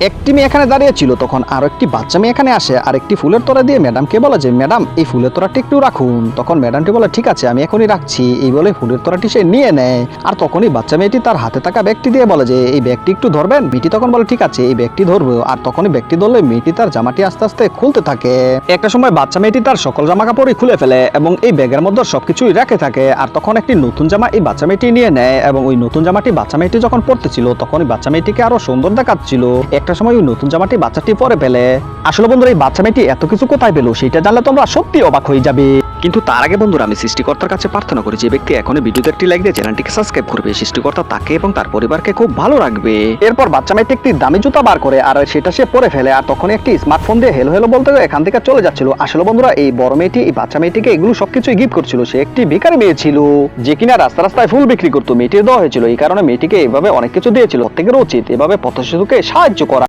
একটি মেয়ে এখানে দাঁড়িয়ে ছিল, তখন আরো একটি বাচ্চা মেয়ে এখানে আসে আর একটি ফুলের তোড়া দিয়ে ম্যাডামকে বলে যে ম্যাডাম এই ফুলের তোড়াটি একটু রাখুন। তখন ম্যাডামটি বলে ঠিক আছে আমি এখনই রাখছি, এই বলে ফুলের তোড়াটি সে নিয়ে নেয়। আর তখনই বাচ্চা মেয়েটি তার হাতে থাকা ব্যাগটি দিয়ে বলে যে এই ব্যাগটি একটু ধরবেন। মেয়েটি তখন বলে ঠিক আছে এই ব্যাগটি ধরবো। আর তখনই ব্যাগটি ধরলে মেয়েটি তার জামাটি আস্তে আস্তে খুলতে থাকে। একটা সময় বাচ্চা মেয়েটি তার সকল জামা কাপড়ই খুলে ফেলে এবং এই ব্যাগের মধ্যে সবকিছুই রেখে থাকে। আর তখন একটি নতুন জামা এই বাচ্চা মেয়েটি নিয়ে নেয় এবং ওই নতুন জামাটি বাচ্চা মেয়েটি যখন পরতেছিল তখন ওই বাচ্চা মেয়েটিকে আরো সুন্দর দেখাচ্ছিল। একটা সময় ওই নতুন জামাটি বাচ্চাটি পরে ফেলে। আসলে বন্ধুরা এই বাচ্চা মেয়েটি এত কিছু কোথায় পেলো সেটা জানলে তোমরা সত্যি অবাক হয়ে যাবে। কিন্তু তার আগে বন্ধুরা আমি সৃষ্টিকর্তার কাছে প্রার্থনা করি যে ব্যক্তি এখনই ভিডিওতে একটি লাইক দিয়ে চ্যানেলটিকে সাবস্ক্রাইব করবে, সৃষ্টিকর্তা তাকে এবং তার পরিবারকে খুব ভালো রাখবে। এরপর বাচ্চা মেয়েটি একটি দামি জুতা বার করে আর সেটা সে পরে ফেলে। আর তখন একটি স্মার্টফোন দিয়ে হেলো হেলো বলতে এখান থেকে চলে যাচ্ছিল। আসলে বন্ধুরা এই বড় মেয়েটি এই বাচ্চা মেয়েটিকে এগুলো সবকিছুই গিফট করছিল। সে একটি ভিখারি মেয়ে ছিল যে কিনা রাস্তা রাস্তায় ফুল বিক্রি করতো। মেয়েটির দেওয়া হয়েছিল, এই কারণে মেয়েটিকে এভাবে অনেক কিছু দিয়েছিল। প্রত্যেকের উচিত এভাবে পথ শিশুকে সাহায্য করা।